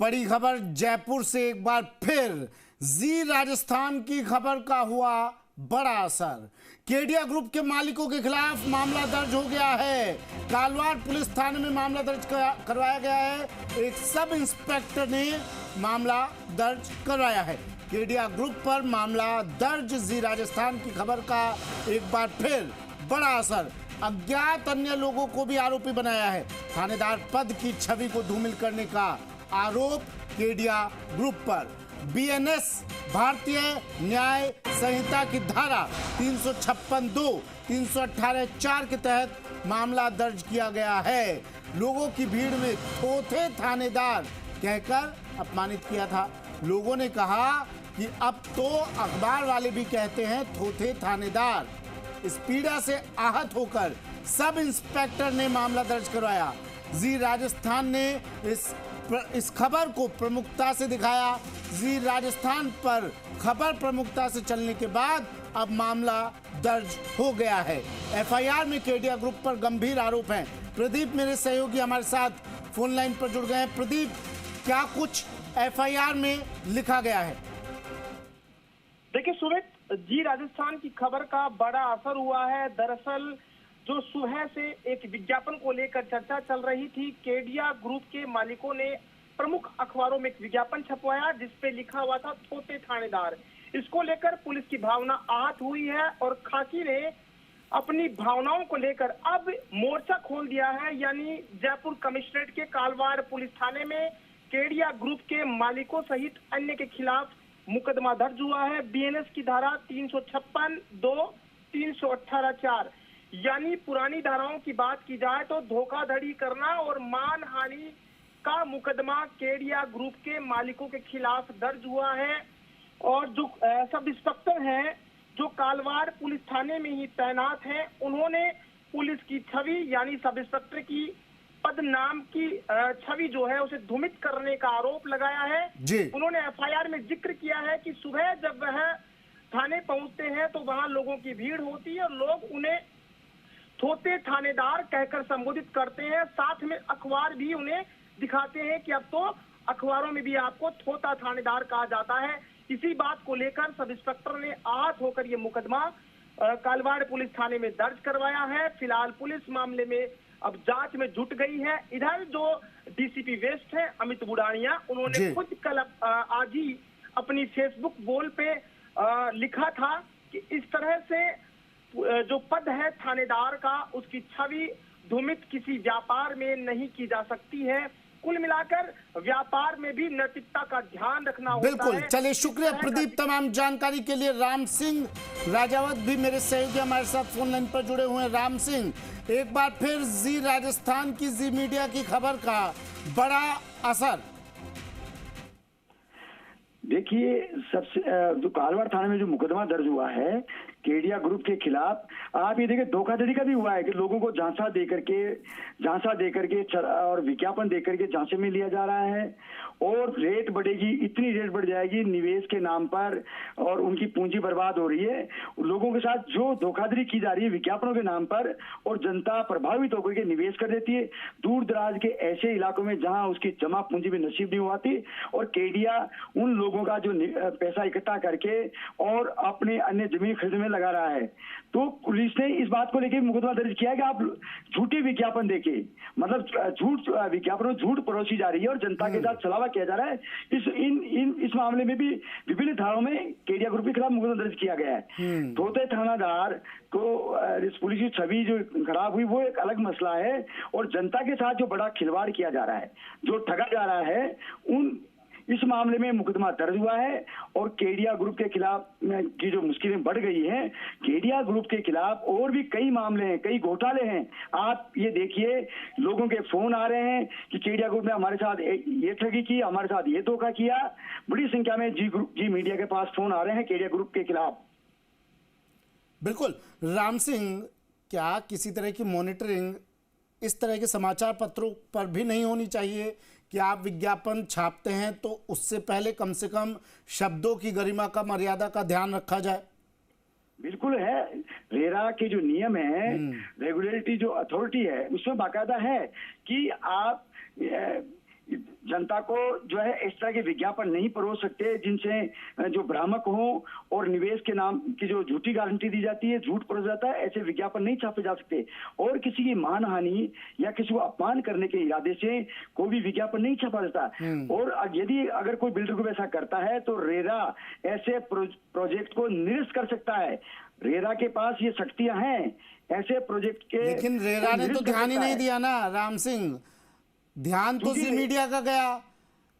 बड़ी खबर जयपुर से एक बार फिर जी राजस्थान की खबर का हुआ बड़ा असर। केडिया ग्रुप के मालिकों के खिलाफ मामला दर्ज हो गया है। कालवाड़ पुलिस थाने में मामला दर्ज करवाया गया है। एक सब इंस्पेक्टर ने मामला दर्ज करवाया है। केडिया ग्रुप पर मामला दर्ज। जी राजस्थान की खबर का एक बार फिर बड़ा असर। अज्ञात अन्य लोगों को भी आरोपी बनाया है। थानेदार पद की छवि को धूमिल करने का आरोप केडिया ग्रुप पर। बीएनएस भारतीय न्याय संहिता की धारा 356(2), 318(4) के तहत मामला दर्ज किया गया है। लोगों की भीड़ में थोथे थानेदार कहकर अपमानित किया था। लोगों ने कहा कि अब तो अखबार वाले भी कहते हैं थोथे थानेदार। इस पीड़ा से आहत होकर सब इंस्पेक्टर ने मामला दर्ज करवाया। जी राजस्थान ने इस खबर को प्रमुखता से दिखाया। जी राजस्थान पर खबर प्रमुखता से चलने के बाद अब मामला दर्ज हो गया है। एफआईआर में केडिया ग्रुप पर गंभीर आरोप हैं। प्रदीप मेरे सहयोगी हमारे साथ फोन लाइन पर जुड़ गए हैं। प्रदीप, क्या कुछ एफआईआर में लिखा गया है? देखिए सुमित, जी राजस्थान की खबर का बड़ा असर हुआ है। दरअसल जो सुबह से एक विज्ञापन को लेकर चर्चा चल रही थी, केडिया ग्रुप के मालिकों ने प्रमुख अखबारों में एक विज्ञापन छपवाया जिसपे लिखा हुआ था थोथे थानेदार। इसको लेकर पुलिस की भावना आहत हुई है और खाकी ने अपनी भावनाओं को लेकर अब मोर्चा खोल दिया है। यानी जयपुर कमिश्नरेट के कालवाड़ पुलिस थाने में केडिया ग्रुप के मालिकों सहित अन्य के खिलाफ मुकदमा दर्ज हुआ है। बीएनएस की धारा 356(2), 318(4) यानी पुरानी धाराओं की बात की जाए तो धोखाधड़ी करना और मानहानि का मुकदमा केडिया ग्रुप के मालिकों के खिलाफ दर्ज हुआ है। और जो सब इंस्पेक्टर हैं जो कालवाड़ पुलिस थाने में ही तैनात हैं, उन्होंने पुलिस की छवि यानी सब इंस्पेक्टर की पद नाम की छवि जो है उसे धूमित करने का आरोप लगाया है। उन्होंने एफआईआर में जिक्र किया है कि सुबह जब वह थाने पहुंचते हैं तो वहां लोगों की भीड़ होती है और लोग उन्हें थोथे थानेदार कहकर संबोधित करते हैं। साथ में अखबार भी उन्हें दिखाते हैं कि अब तो अखबारों में भी आपको थोथा थानेदार कहा जाता है। इसी बात को लेकर सब इंस्पेक्टर ने आहत होकर ये मुकदमा कालवाड़ पुलिस थाने में दर्ज करवाया है। फिलहाल पुलिस मामले में अब जांच में जुट गई है। इधर जो डीसीपी वेस्ट है अमित बुढ़ानिया, उन्होंने खुद कल आज ही अपनी फेसबुक वॉल पे लिखा था कि इस तरह से जो पद है थानेदार का उसकी छवि धूमित किसी व्यापार में नहीं की जा सकती है। कुल मिलाकर व्यापार में भी नैतिकता का ध्यान रखना होता है। बिल्कुल, चलिए शुक्रिया प्रदीप तमाम जानकारी के लिए। राम सिंह राजावत भी मेरे सहयोगी हमारे साथ फोन लाइन पर जुड़े हुए हैं। राम सिंह, एक बार फिर जी राजस्थान की जी मीडिया की खबर का बड़ा असर। देखिए, सबसे जो कालवाड़ थाने में जो मुकदमा दर्ज हुआ है केडिया ग्रुप के खिलाफ, आप ये देखिए धोखाधड़ी का भी हुआ है कि लोगों को झांसा देकर के और विज्ञापन देकर के झांसे में लिया जा रहा है और रेट बढ़ेगी, इतनी रेट बढ़ जाएगी निवेश के नाम पर और उनकी पूंजी बर्बाद हो रही है। लोगों के साथ जो धोखाधड़ी की जा रही है विज्ञापनों के नाम पर और जनता प्रभावित होकर के निवेश कर देती है दूर दराज के ऐसे इलाकों में जहां उसकी जमा पूंजी भी नसीब नहीं हुआती। और केडिया उन लोगों का जो पैसा इकट्ठा करके और अपने अन्य जमीन खरीदने में लगा रहा है। तो पुलिस ने इस बात को लेकर मुकदमा दर्ज किया कि आप झूठे विज्ञापन देके, मतलब झूठ विज्ञापनों झूठ परोसी जा रही है और जनता के साथ छलावा किया जा रहा है। इस मामले में भी विभिन्न धाराओं में केडिया ग्रुप के खिलाफ मुकदमा दर्ज किया गया है। थोथे थानादार को इस पुलिस की छवि जो खराब हुई वो एक अलग मसला है और जनता के साथ जो बड़ा खिलवाड़ किया जा रहा है, जो ठगा जा रहा है, इस मामले में मुकदमा दर्ज हुआ है और केडिया ग्रुप के खिलाफ की जो मुश्किलें बढ़ गई हैं, केडिया ग्रुप के खिलाफ और भी कई मामले हैं, कई घोटाले हैं। आप ये देखिए, लोगों के फोन आ रहे हैं कि केडिया ग्रुप ने हमारे साथ ये ठगी की, हमारे साथ ये धोखा किया। बड़ी संख्या में जी मीडिया के पास फोन आ रहे हैं केडिया ग्रुप के खिलाफ। बिल्कुल राम सिंह, क्या किसी तरह की मॉनिटरिंग इस तरह के समाचार पत्रों पर भी नहीं होनी चाहिए कि आप विज्ञापन छापते हैं तो उससे पहले कम से कम शब्दों की गरिमा का, मर्यादा का ध्यान रखा जाए? बिल्कुल है। रेरा के जो नियम है, रेगुलेटरी जो अथॉरिटी है, उसमें बाकायदा है कि आप जनता को जो है इस तरह के विज्ञापन नहीं परोस सकते जिनसे जो भ्रामक हो और निवेश के नाम की जो झूठी गारंटी दी जाती है, झूठ परोसा जाता है, ऐसे विज्ञापन नहीं छापे जा सकते। और किसी की मानहानि या किसी को अपमान करने के इरादे से कोई भी विज्ञापन नहीं छापा जाता। और यदि अगर कोई बिल्डर ग्रुप ऐसा करता है तो रेरा ऐसे प्रोजेक्ट को निरस्त कर सकता है। रेरा के पास ये शक्तियां हैं ऐसे प्रोजेक्ट के। लेकिन रेरा ने तो ध्यान ही नहीं दिया ना राम सिंह। ध्यान तो जी मीडिया का गया,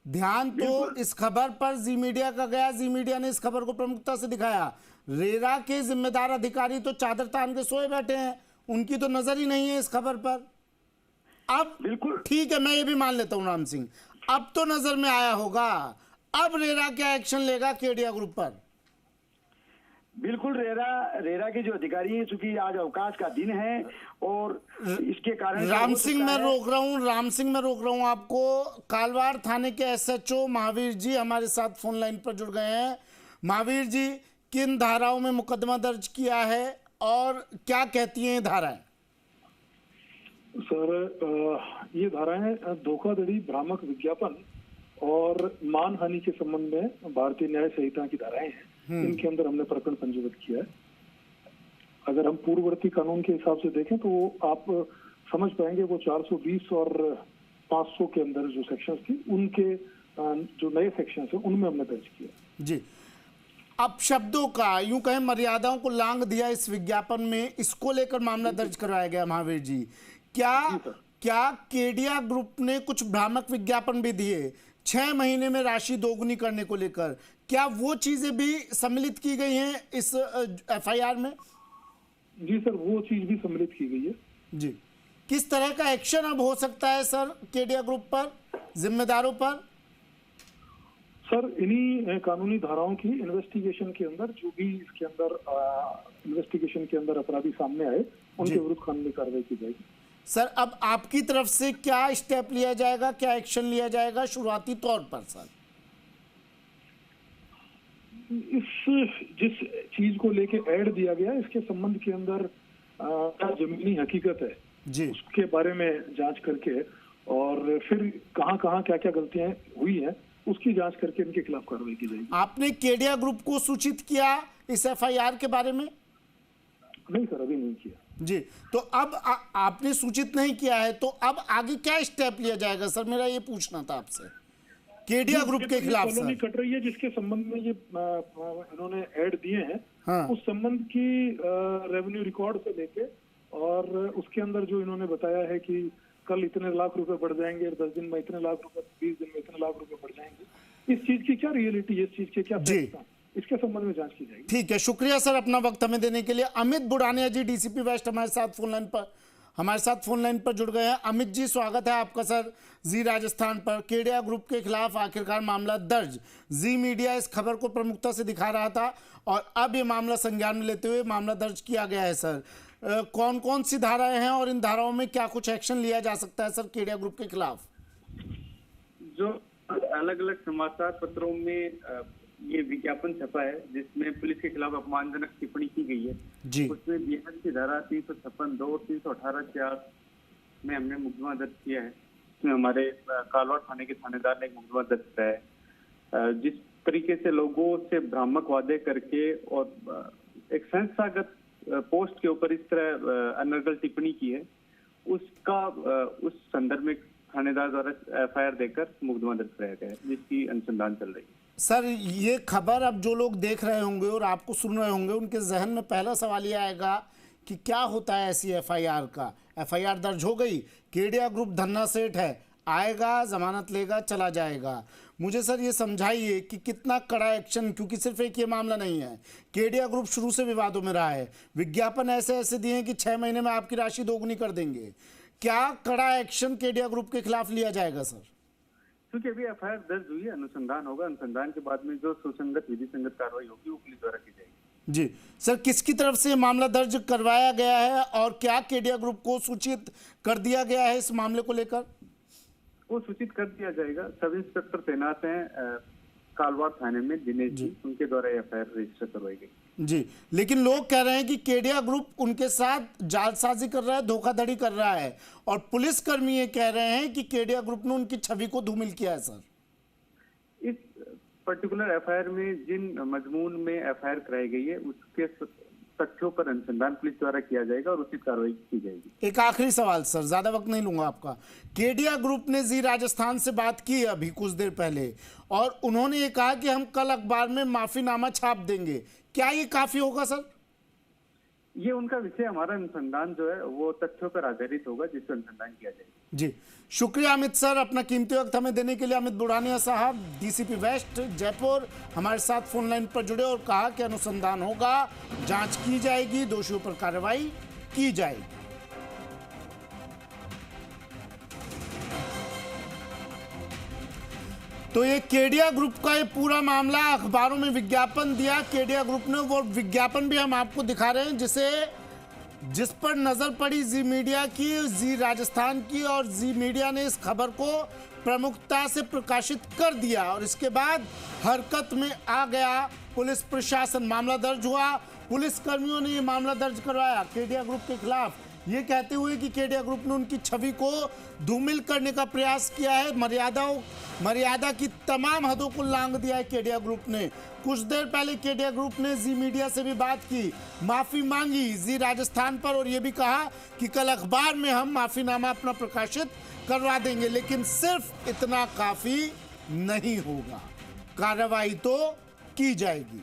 ध्यान तो इस खबर पर जी मीडिया का गया। जी मीडिया ने इस खबर को प्रमुखता से दिखाया। रेरा के जिम्मेदार अधिकारी तो चादर तान के सोए बैठे हैं, उनकी तो नजर ही नहीं है इस खबर पर। अब बिल्कुल ठीक है, मैं ये भी मान लेता हूं राम सिंह, अब तो नजर में आया होगा। अब रेरा क्या एक्शन लेगा केडिया ग्रुप पर? बिल्कुल, रेरा के जो अधिकारी हैं, चूंकि आज अवकाश का दिन है और इसके कारण राम सिंह मैं रोक रहा हूं आपको। कालवाड़ थाने के एसएचओ महावीर जी हमारे साथ फोन लाइन पर जुड़ गए हैं। महावीर जी, किन धाराओं में मुकदमा दर्ज किया है और क्या कहती हैं धाराएं? सर, ये धाराएं धोखाधड़ी, भ्रामक विज्ञापन और मानहानि के संबंध में भारतीय न्याय संहिता की धाराएं हैं। इनके अंदर हमने प्रकरण पंजीबद्ध किया है। अगर हम पूर्ववर्ती कानून के हिसाब से देखें तो वो आप समझ पाएंगे, वो 420 और 500 के अंदर जो सेक्शंस थी, उनके जो नए सेक्शंस हैं उनमें हमने दर्ज किया जी। अब शब्दों का यूं कहें मर्यादाओं को लांघ दिया इस विज्ञापन में, इसको लेकर मामला दर्ज करवाया गया। महावीर जी, क्या केडिया ग्रुप ने कुछ भ्रामक विज्ञापन भी दिए 6 महीने में राशि दोगुनी करने को लेकर? क्या वो चीजें भी सम्मिलित की गई हैं इस एफआईआर में? जी सर, वो चीज भी सम्मिलित की गई है जी। किस तरह का एक्शन अब हो सकता है सर केडिया ग्रुप पर, जिम्मेदारों पर? सर, इन्हीं कानूनी धाराओं की इन्वेस्टिगेशन के अंदर जो भी इसके अंदर इन्वेस्टिगेशन के अंदर अपराधी सामने आए, उनके विरुद्ध कानूनी कार्रवाई की जाएगी। सर, अब आपकी तरफ से क्या स्टेप लिया जाएगा, क्या एक्शन लिया जाएगा शुरुआती तौर पर? सर, जिस चीज को लेके ऐड दिया गया, इसके संबंध के अंदर क्या जमीनी हकीकत है जी, उसके बारे में जांच करके और फिर कहां क्या क्या गलतियां हुई हैं उसकी जांच करके इनके खिलाफ कार्रवाई की जाएगी। आपने केडिया ग्रुप को सूचित किया इस एफआईआर के बारे में? नहीं सर, अभी नहीं किया जी। तो अब आपने सूचित नहीं किया है, तो अब आगे क्या स्टेप लिया जाएगा सर? मेरा ये पूछना था आपसे केडिया ग्रुप के खिलाफ। कॉलोनी कट रही है जिसके संबंध में ये इन्होंने ऐड दिए हैं, हाँ। उस संबंध की रेवेन्यू रिकॉर्ड से लेके और उसके अंदर जो इन्होंने बताया है कि कल इतने लाख रुपए बढ़ जाएंगे, 10 दिन में इतने लाख रुपए, 20 दिन में इतने लाख रुपए बढ़ जाएंगे, इस चीज की क्या रियलिटी है, इस चीज के क्या फैक्ट हैं, इसके संबंध में जांच की जाएगी। ठीक है, शुक्रिया सर अपना वक्त हमें देने के लिए। अमित बुढ़ानिया जी डीसीपी वेस्ट हमारे साथ फोन लाइन पर जुड़ गए हैं। अमित जी, स्वागत है आपका सर जी राजस्थान पर। केडिया ग्रुप के खिलाफ आखिरकार मामला दर्ज, जी मीडिया इस खबर को प्रमुखता से दिखा रहा था और अब ये मामला संज्ञान में लेते हुए मामला दर्ज किया गया है। सर, कौन कौन सी धाराएं हैं और इन धाराओं में क्या कुछ एक्शन लिया जा सकता है सर केडिया ग्रुप के खिलाफ? जो अलग अलग समाचार पत्रों में ये विज्ञापन छपा है जिसमें पुलिस के खिलाफ अपमानजनक टिप्पणी की गई है जी, उसमें बीएनएस की धारा 356(2) और 318(4) में हमने मुकदमा दर्ज किया है। इसमें हमारे कालवाड़ थाने के थानेदार ने एक मुकदमा दर्ज किया है। जिस तरीके से लोगों से भ्रामक वादे करके और एक संस्थागत पोस्ट के ऊपर इस तरह अनर्गल टिप्पणी की है, उसका उस संदर्भ में थानेदार द्वारा एफआईआर देकर मुकदमा दर्ज कराया गया है, जिसकी अनुसंधान चल रही है। सर, ये खबर अब जो लोग देख रहे होंगे और आपको सुन रहे होंगे, उनके जहन में पहला सवाल ये आएगा कि क्या होता है ऐसी एफआईआर का? एफआईआर दर्ज हो गई, केडिया ग्रुप धन्ना सेठ है, आएगा, जमानत लेगा, चला जाएगा। मुझे सर ये समझाइए कि कितना कड़ा एक्शन, क्योंकि सिर्फ एक ये मामला नहीं है, केडिया ग्रुप शुरू से विवादों में रहा है, विज्ञापन ऐसे दिए हैं कि 6 महीने में आपकी राशि दोगुनी कर देंगे। क्या कड़ा एक्शन केडिया ग्रुप के खिलाफ लिया जाएगा सर? क्योंकि अभी एफआईआर दर्ज हुई है, अनुसंधान होगा, अनुसंधान के बाद में जो सुसंगत विधि संगत कार्रवाई होगी वो पुलिस द्वारा की जाएगी। जी सर, किसकी तरफ से मामला दर्ज करवाया गया है और क्या केडिया ग्रुप को सूचित कर दिया गया है इस मामले को लेकर? वो सूचित कर दिया जाएगा। सब इंस्पेक्टर तैनात हैं कालवाड़ थाने में दिनेश जी उनके द्वारा एफआईआर रजिस्टर करवाई गई। जी, लेकिन लोग कह रहे हैं कि केडिया ग्रुप उनके साथ जालसाजी कर रहा है, धोखाधड़ी कर रहा है, और पुलिसकर्मी ये कह रहे हैं कि केडिया ग्रुप ने उनकी छवि को धूमिल किया है। सर, इस पर्टिकुलर एफआईआर में जिन मजमून में एफआईआर कराई गई है उसके तथ्यों पर अनुसंधान पुलिस द्वारा किया जाएगा और उचित कार्रवाई की जाएगी। एक आखिरी सवाल सर, ज्यादा वक्त नहीं लूंगा आपका। केडिया ग्रुप ने जी राजस्थान से बात की अभी कुछ देर पहले, और उन्होंने ये कहा कि हम कल अखबार में माफीनामा छाप देंगे। क्या ये काफी होगा सर? ये उनका विषय, हमारा अनुसंधान जो है वो तथ्यों पर आधारित होगा जिस पर अनुसंधान किया जाएगा। जी, शुक्रिया अमित सर, अपना कीमती वक्त हमें देने के लिए। अमित बुढ़ानिया साहब, डीसीपी वेस्ट जयपुर, हमारे साथ फोन लाइन पर जुड़े और कहा कि अनुसंधान होगा, जांच की जाएगी, दोषियों पर कार्रवाई की जाएगी। तो ये केडिया ग्रुप का ये पूरा मामला, अखबारों में विज्ञापन दिया केडिया ग्रुप ने, वो विज्ञापन भी हम आपको दिखा रहे हैं जिस पर नजर पड़ी जी मीडिया की, जी राजस्थान की, और जी मीडिया ने इस खबर को प्रमुखता से प्रकाशित कर दिया और इसके बाद हरकत में आ गया पुलिस प्रशासन। मामला दर्ज हुआ, पुलिस कर्मियों ने ये मामला दर्ज करवाया केडिया ग्रुप के खिलाफ, ये कहते हुए कि केडिया ग्रुप ने उनकी छवि को धूमिल करने का प्रयास किया है, मर्यादा की तमाम हदों को लांघ दिया है केडिया ग्रुप ने। कुछ देर पहले केडिया ग्रुप ने जी मीडिया से भी बात की, माफी मांगी जी राजस्थान पर, और ये भी कहा कि कल अखबार में हम माफीनामा अपना प्रकाशित करवा देंगे। लेकिन सिर्फ इतना काफी नहीं होगा, कार्रवाई तो की जाएगी।